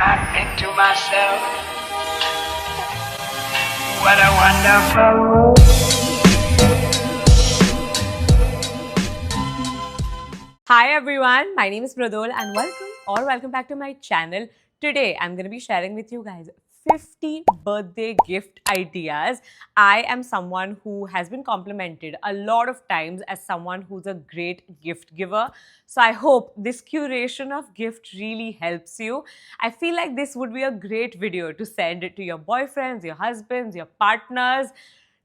And I think to myself, what a wonderful world. Hi everyone, my name is Pradol and welcome back to my channel. Today I'm going to be sharing with you guys 50 birthday gift ideas. I am someone who has been complimented a lot of times as someone who's a great gift giver. So I hope this curation of gift really helps you. I feel like this would be a great video to send it to your boyfriends, your husbands, your partners,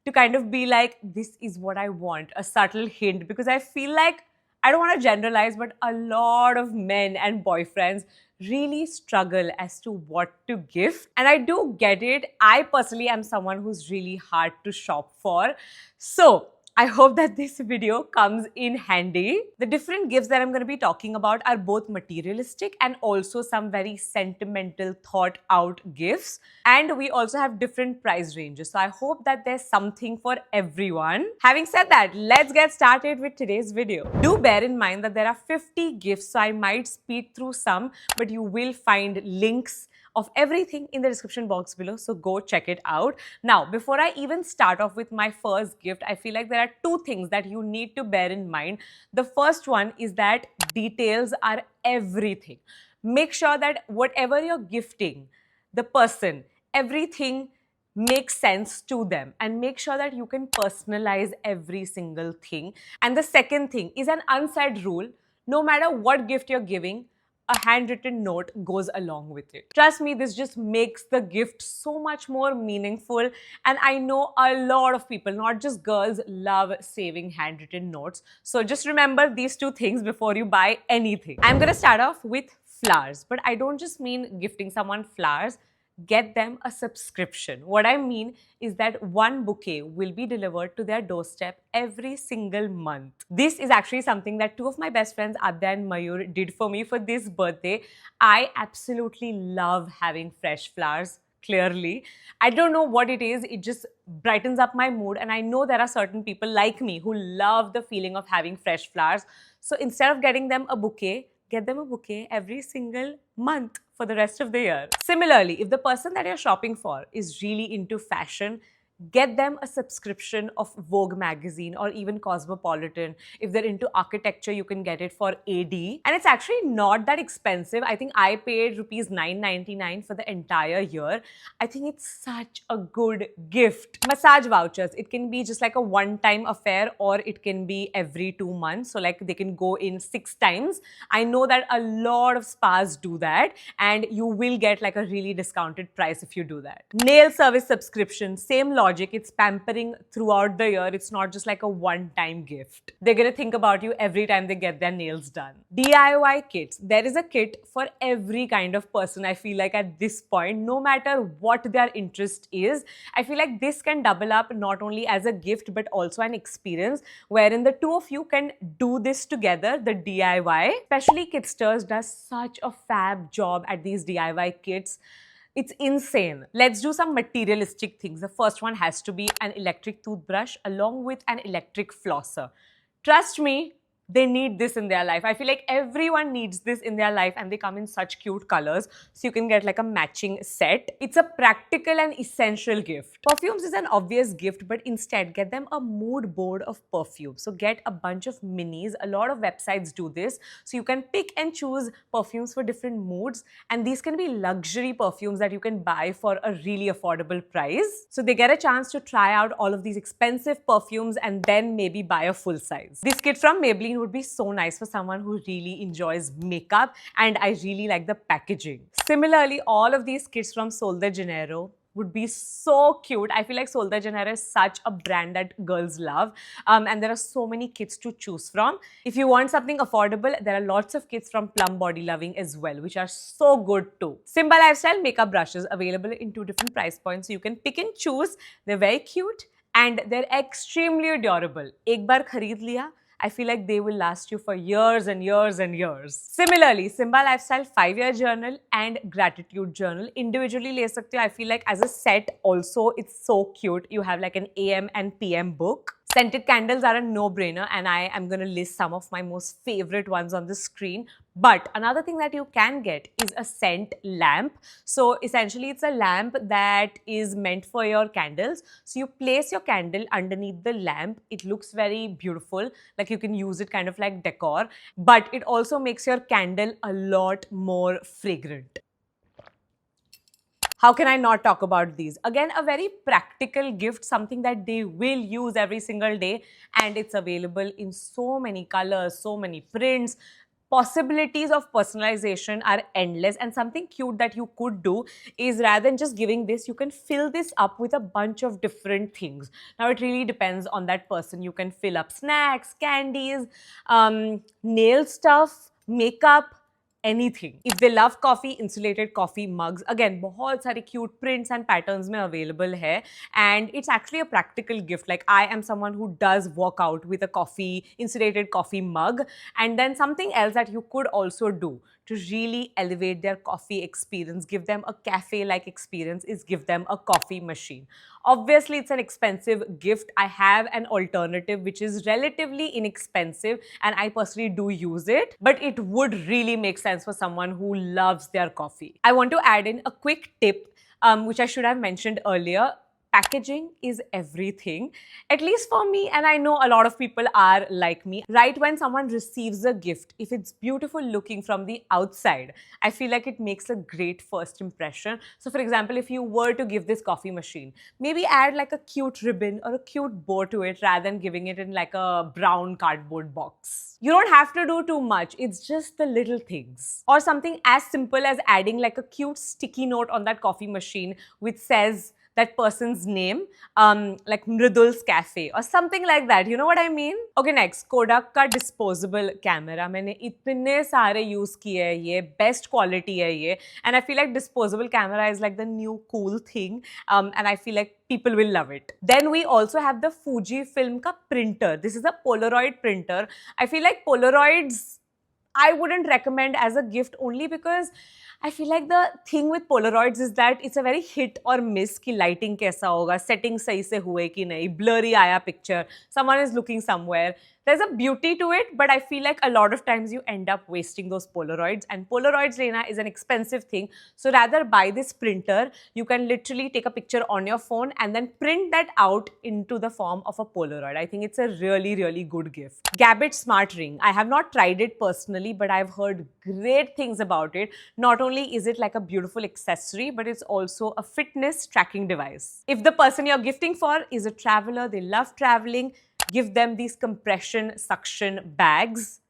to kind of be like, this is what I want, a subtle hint, because I feel like I don't want to generalize, but a lot of men and boyfriends really struggle as to what to gift. And I do get it. I personally am someone who's really hard to shop for. So I hope that this video comes in handy. The different gifts that I'm going to be talking about are both materialistic and also some very sentimental, thought out gifts. And we also have different price ranges. So I hope that there's something for everyone. Having said that, let's get started with today's video. Do bear in mind that there are 50 gifts, so I might speed through some, but you will find links of everything in the description box below, so go check it out. Now, before I even start off with my first gift, I feel like there are two things that you need to bear in mind. The first one is that details are everything. Make sure that whatever you're gifting the person, everything makes sense to them, and make sure that you can personalize every single thing. And the second thing is an unsaid rule: no matter what gift you're giving, a handwritten note goes along with it. Trust me, this just makes the gift so much more meaningful. And I know a lot of people, not just girls, love saving handwritten notes. So just remember these two things before you buy anything. I'm gonna start off with flowers, but I don't just mean gifting someone flowers. Get them a subscription. What I mean is that one bouquet will be delivered to their doorstep every single month. This is actually something that two of my best friends, Adya and Mayur, did for me for this birthday. I absolutely love having fresh flowers. Clearly, I don't know what it is, it just brightens up my mood. And I know there are certain people like me who love the feeling of having fresh flowers. So instead of getting them a bouquet, get them a bouquet every single month for the rest of the year. Similarly, if the person that you're shopping for is really into fashion, get them a subscription of Vogue magazine or even Cosmopolitan. If they're into architecture, you can get it for AD. And it's actually not that expensive. I think I paid rupees 9.99 for the entire year. I think it's such a good gift. Massage vouchers. It can be just like a one-time affair, or it can be every 2 months. So like they can go in 6 times. I know that a lot of spas do that, and you will get like a really discounted price if you do that. Nail service subscription, same logic. It's pampering throughout the year. It's not just like a one-time gift. They're gonna think about you every time they get their nails done. DIY kits. There is a kit for every kind of person, I feel like, at this point, no matter what their interest is. I feel like this can double up not only as a gift but also an experience wherein the two of you can do this together, the DIY. Especially Kitsters does such a fab job at these DIY kits. It's insane. Let's do some materialistic things. The first one has to be an electric toothbrush along with an electric flosser. Trust me, they need this in their life. I feel like everyone needs this in their life, and they come in such cute colors. So you can get like a matching set. It's a practical and essential gift. Perfumes is an obvious gift, but instead get them a mood board of perfume. So get a bunch of minis. A lot of websites do this. So you can pick and choose perfumes for different moods. And these can be luxury perfumes that you can buy for a really affordable price. So they get a chance to try out all of these expensive perfumes and then maybe buy a full size. This kit from Maybelline would be so nice for someone who really enjoys makeup, and I really like the packaging. Similarly, all of these kits from Sol de Janeiro would be so cute. I feel like Sol de Janeiro is such a brand that girls love, and there are so many kits to choose from. If you want something affordable, there are lots of kits from Plum Body Loving as well, which are so good too. Simba Lifestyle makeup brushes available in 2 different price points, so you can pick and choose. They're very cute and they're extremely durable. Ek baar khareed liya, I feel like they will last you for years and years and years. Similarly, Simba Lifestyle 5-year journal and gratitude journal individually le sakte ho. I feel like as a set also, it's so cute. You have like an AM and PM book. Scented candles are a no-brainer, and I am going to list some of my most favorite ones on the screen. But another thing that you can get is a scent lamp. So essentially, it's a lamp that is meant for your candles. So you place your candle underneath the lamp. It looks very beautiful, like you can use it kind of like decor, but it also makes your candle a lot more fragrant. How can I not talk about these? Again, a very practical gift, something that they will use every single day, and it's available in so many colors, so many prints. Possibilities of personalization are endless, and something cute that you could do is, rather than just giving this, you can fill this up with a bunch of different things. Now, it really depends on that person. You can fill up snacks, candies, nail stuff, makeup, anything. If they love coffee, insulated coffee mugs. Again, बहुत सारे cute prints and patterns में available है, and it's actually a practical gift. Like, I am someone who does walk out with a coffee, insulated coffee mug. And then something else that you could also do to really elevate their coffee experience, give them a cafe-like experience, is give them a coffee machine. Obviously, it's an expensive gift. I have an alternative which is relatively inexpensive, and I personally do use it, but it would really make sense for someone who loves their coffee. I want to add in a quick tip, which I should have mentioned earlier. Packaging is everything, at least for me, and I know a lot of people are like me. Right when someone receives a gift, if it's beautiful looking from the outside, I feel like it makes a great first impression. So for example, if you were to give this coffee machine, maybe add like a cute ribbon or a cute bow to it rather than giving it in like a brown cardboard box. You don't have to do too much, it's just the little things. Or something as simple as adding like a cute sticky note on that coffee machine which says that person's name, like Mridul's Cafe or something like that. You know what I mean? Okay, next, Kodak का disposable camera. मैंने इतने सारे use किए हैं ये, best quality है ये, and I feel like disposable camera is like the new cool thing, and I feel like people will love it. Then we also have the Fujifilm का printer. This is a Polaroid printer. I feel like Polaroids I wouldn't recommend as a gift, only because I feel like the thing with Polaroids is that it's a very hit or miss कि lighting कैसा होगा, setting सही से हुए कि नहीं, blurry आया picture, someone is looking somewhere. There's a beauty to it, but I feel like a lot of times you end up wasting those Polaroids, and Polaroids lena is an expensive thing. So rather buy this printer. You can literally take a picture on your phone and then print that out into the form of a Polaroid. I think it's a really, really good gift. Gabbit Smart Ring. I have not tried it personally, but I've heard great things about it. Not only is it like a beautiful accessory, but it's also a fitness tracking device. If the person you're gifting for is a traveler, they love traveling, give them these compression suction bags.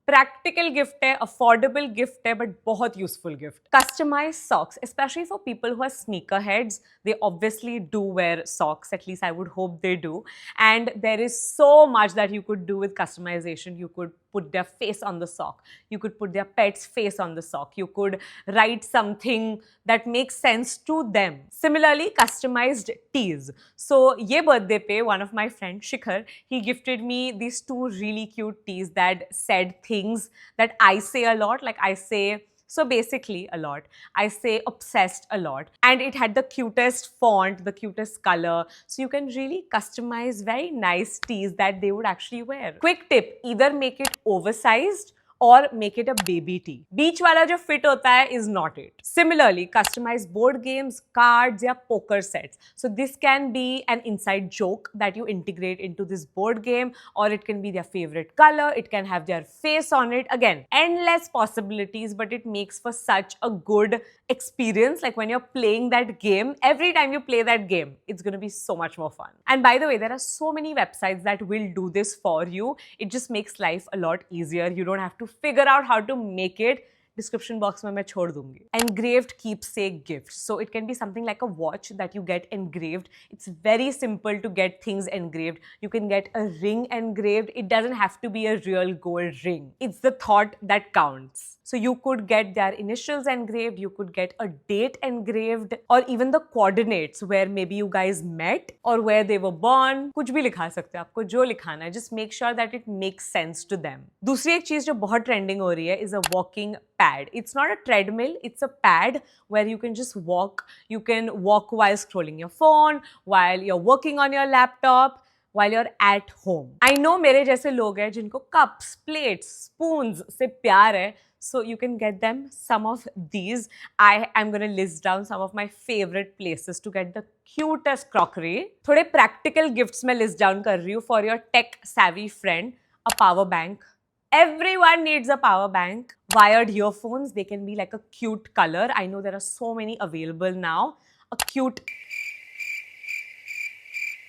Practical gift है, affordable gift है, but बहुत useful gift. Customized socks, especially for people who are sneakerheads. They obviously do wear socks, at least I would hope they do. And there is so much that you could do with customization. You could put their face on the sock. You could put their pet's face on the sock. You could write something that makes sense to them. Similarly, customized tees. So, ye birthday pe, one of my friends, Shikhar, he gifted me these two really cute tees that said things that I say a lot. Like I say, so basically a lot. I say obsessed a lot. And it had the cutest font, the cutest color. So you can really customize very nice tees that they would actually wear. Quick tip, either make it oversized or make it a baby tee. Beach wala jo fit hota hai is not it. Similarly, customize board games, cards ya poker sets. So this can be an inside joke that you integrate into this board game, or it can be their favorite color, it can have their face on it. Again, endless possibilities, but it makes for such a good experience. Like when you're playing that game, every time you play that game, it's going to be so much more fun. And by the way, there are so many websites that will do this for you. It just makes life a lot easier. You don't have to figure out how to make it. Description box mein main chhod dungi. Engraved keepsake gifts. So it can be something like a watch that you get engraved. It's very simple to get things engraved. You can get a ring engraved. It doesn't have to be a real gold ring. It's the thought that counts. So you could get their initials engraved, you could get a date engraved, or even the coordinates where maybe you guys met or where they were born. कुछ भी लिखा सकते हो, आपको जो लिखाना है. Just make sure that it makes sense to them. दूसरी एक चीज जो बहुत trending हो रही है is a walking pad. It's not a treadmill, it's a pad where you can just walk. You can walk while scrolling your phone, while you're working on your laptop. while you're at home. I know मेरे जैसे लोग हैं जिनको cups, plates, spoons से प्यार है, so you can get them some of these. I am going to list down some of my favorite places to get the cutest crockery. थोड़े practical gifts मैं list down कर रही हूँ for your tech savvy friend. A power bank. Everyone needs a power bank. Wired earphones, they can be like a cute color. I know there are so many available now. A cute,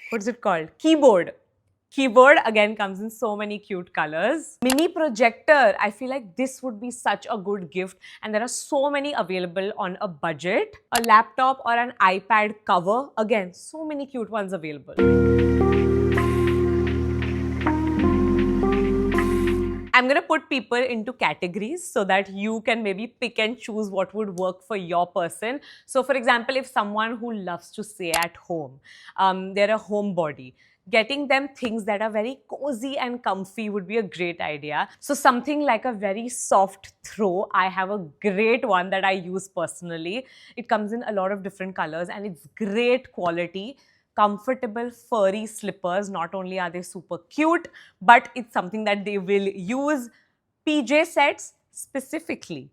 what is it called? Keyboard. Keyboard again comes in so many cute colors. Mini projector, I feel like this would be such a good gift, and there are so many available on a budget. A laptop or an iPad cover, again, so many cute ones available. I'm going to put people into categories so that you can maybe pick and choose what would work for your person. So for example, if someone who loves to stay at home, they're a homebody, getting them things that are very cozy and comfy would be a great idea. So something like a very soft throw. I have a great one that I use personally. It comes in a lot of different colors and it's great quality. Comfortable furry slippers. Not only are they super cute, but it's something that they will use. PJ sets specifically.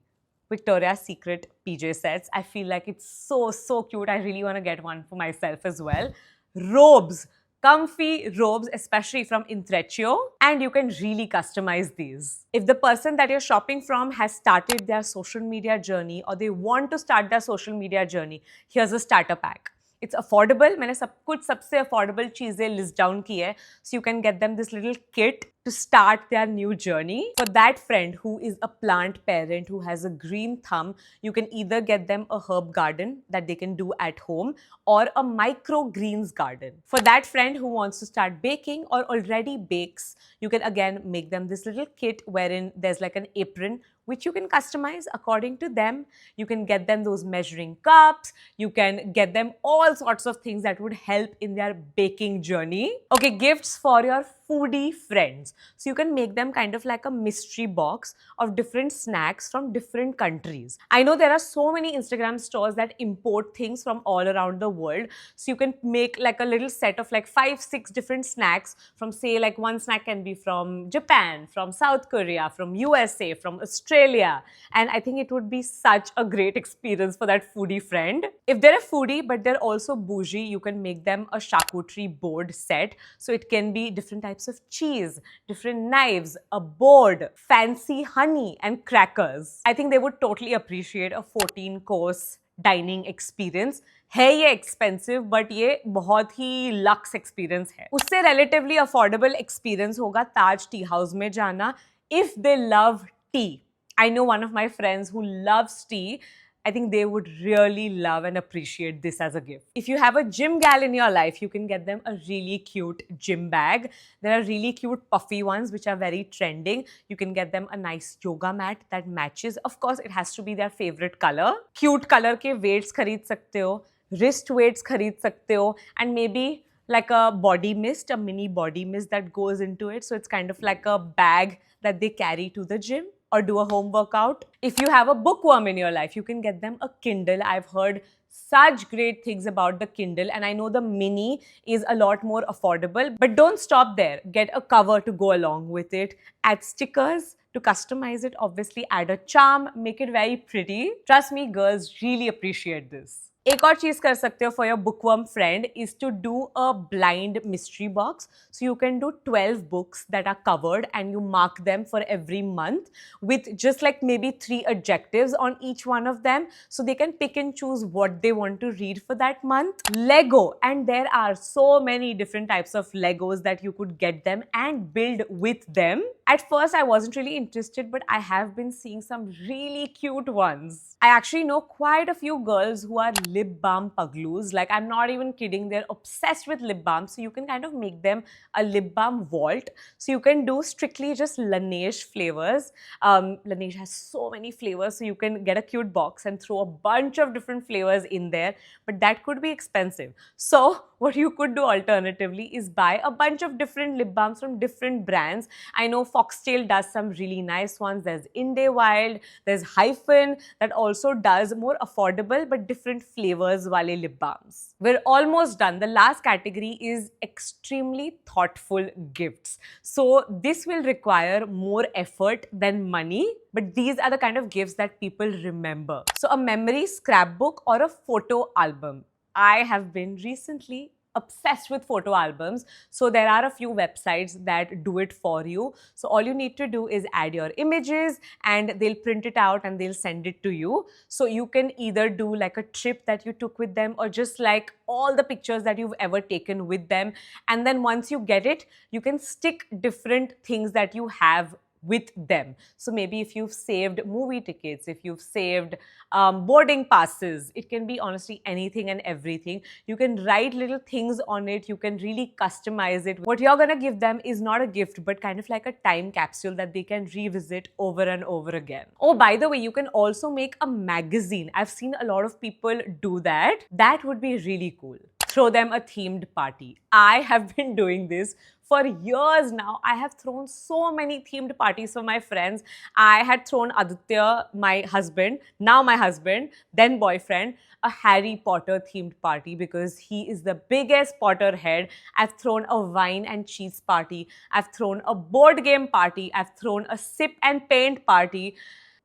Victoria's Secret PJ sets. I feel like it's so cute. I really want to get one for myself as well. Robes. Comfy robes, especially from Intreccio, and you can really customize these. If the person that you're shopping from has started their social media journey or they want to start their social media journey, here's a starter pack. It's affordable. मैंने सब कुछ सबसे affordable चीजें list down की है. So you can get them this little kit to start their new journey. For that friend who is a plant parent who has a green thumb, you can either get them a herb garden that they can do at home or a microgreens garden. For that friend who wants to start baking or already bakes, you can again make them this little kit wherein there's like an apron which you can customize according to them. You can get them those measuring cups. You can get them all sorts of things that would help in their baking journey. Okay, gifts for your foodie friends. So you can make them kind of like a mystery box of different snacks from different countries. I know there are so many Instagram stores that import things from all around the world. So you can make like a little set of like 5-6 different snacks from, say, like one snack can be from Japan, from South Korea, from USA, from Australia. And I think it would be such a great experience for that foodie friend. If they're a foodie but they're also bougie, you can make them a charcuterie board set. So it can be different types of cheese, different knives, a board, fancy honey and crackers. I think they would totally appreciate a 14-course dining experience. है ये expensive but ये बहुत ही luxe experience है. उससे relatively affordable experience होगा ताज tea house में जाना if they love tea. I know one of my friends who loves tea. I think they would really love and appreciate this as a gift. If you have a gym gal in your life, you can get them a really cute gym bag. There are really cute puffy ones which are very trending. You can get them a nice yoga mat that matches. Of course, it has to be their favorite color. Cute color के weights खरीद सकते हो, wrist weights खरीद सकते हो, and maybe like a body mist, a mini body mist that goes into it. So it's kind of like a bag that they carry to the gym or do a home workout. If you have a bookworm in your life, you can get them a Kindle. I've heard such great things about the Kindle, and I know the mini is a lot more affordable. But don't stop there. Get a cover to go along with it. Add stickers to customize it. Obviously, add a charm. Make it very pretty. Trust me, girls really appreciate this. एक और चीज कर सकते हो for your bookworm friend is to do a blind mystery box. So you can do 12 books that are covered and you mark them for every month with just like maybe 3 adjectives on each one of them. So they can pick and choose what they want to read for that month. Lego, and there are so many different types of Legos that you could get them and build with them. At first, I wasn't really interested, but I have been seeing some really cute ones. I actually know quite a few girls who are lip balm pagloos. Like, I'm not even kidding. They're obsessed with lip balm. So you can kind of make them a lip balm vault. So you can do strictly just Laneige flavors. Laneige has so many flavors. So you can get a cute box and throw a bunch of different flavors in there. But that could be expensive. So what you could do alternatively is buy a bunch of different lip balms from different brands. I know Foxtail does some really nice ones. There's Inde Wild, there's Hyphen that also does more affordable but different flavors wale lip balms. We're almost done. The last category is extremely thoughtful gifts. So this will require more effort than money, but these are the kind of gifts that people remember. So a memory scrapbook or a photo album. I have been recently obsessed with photo albums. So there are a few websites that do it for you. So all you need to do is add your images and they'll print it out and they'll send it to you. So you can either do like a trip that you took with them or just like all the pictures that you've ever taken with them. And then once you get it, you can stick different things that you have with them. So maybe if you've saved movie tickets, if you've saved boarding passes, it can be honestly anything and everything. You can write little things on it. You can really customize it. What you're gonna give them is not a gift, but kind of like a time capsule that they can revisit over and over again. Oh, by the way, you can also make a magazine. I've seen a lot of people do that. That would be really cool. Throw them a themed party. I have been doing this for years now. I have thrown so many themed parties for my friends. I had thrown Aditya, my husband, now my husband, then boyfriend, a Harry Potter themed party because he is the biggest Potterhead. I've thrown a wine and cheese party. I've thrown a board game party. I've thrown a sip and paint party.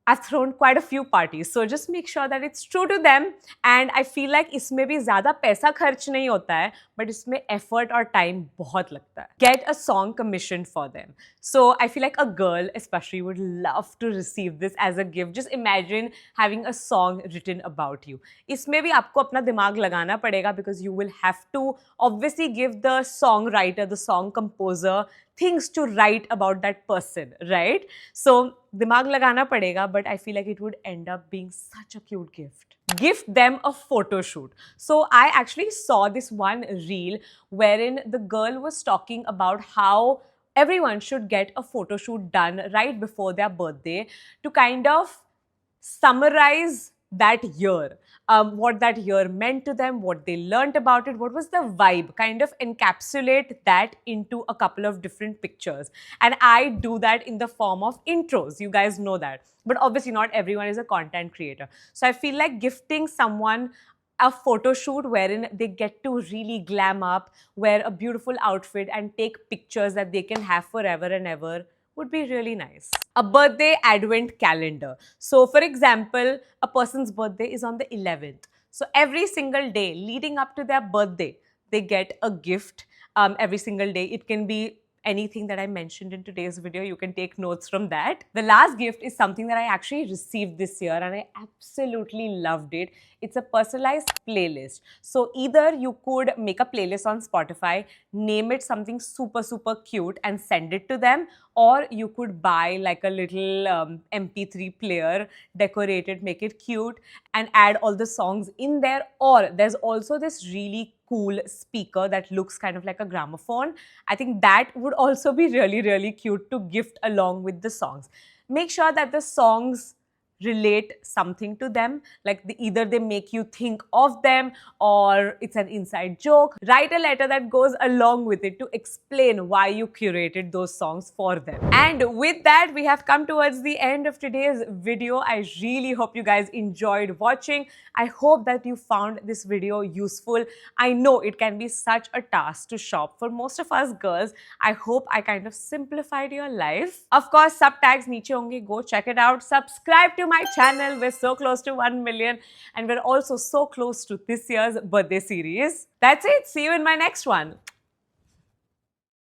I've thrown quite a few parties, so just make sure that it's true to them. And I feel like इसमें भी ज़्यादा पैसा खर्च नहीं होता है, but इसमें effort और time बहुत लगता है. Get a song commissioned for them. So I feel like a girl especially would love to receive this as a gift. Just imagine having a song written about you. इसमें भी आपको अपना दिमाग लगाना पड़ेगा because you will have to obviously give the songwriter, the song composer, things to write about that person, right? So dimag lagana padega, but I feel like it would end up being such a cute gift. Gift them a photo shoot. So I actually saw this one reel wherein the girl was talking about how everyone should get a photo shoot done right before their birthday to kind of summarize that year, what that year meant to them, what they learned about it, what was the vibe, kind of encapsulate that into a couple of different pictures. And I do that in the form of intros. You guys know that. But obviously not everyone is a content creator. So I feel like gifting someone a photo shoot wherein they get to really glam up, wear a beautiful outfit and take pictures that they can have forever and ever would be really nice. A birthday advent calendar. So for example, a person's birthday is on the 11th. So every single day leading up to their birthday, they get a gift every single day. It can be anything that I mentioned in today's video. You can take notes from that. The last gift is something that I actually received this year and I absolutely loved it. It's a personalized playlist. So either you could make a playlist on Spotify, name it something super, super cute and send it to them, or you could buy like a little MP3 player, decorate it, make it cute and add all the songs in there. Or there's also this really cool speaker that looks kind of like a gramophone. I think that would also be really, really cute to gift along with the songs. Make sure that the songs relate something to them, like either they make you think of them or it's an inside joke. Write a letter that goes along with it to explain why you curated those songs for them. And with that, we have come towards the end of today's video. I really hope you guys enjoyed watching. I hope that you found this video useful. I know it can be such a task to shop for most of us girls. I hope I kind of simplified your life. Of course, sub tags niche honge, go check it out. Subscribe to my channel. We're so close to 1 million and we're also so close to this year's birthday series. That's it. See you in my next one.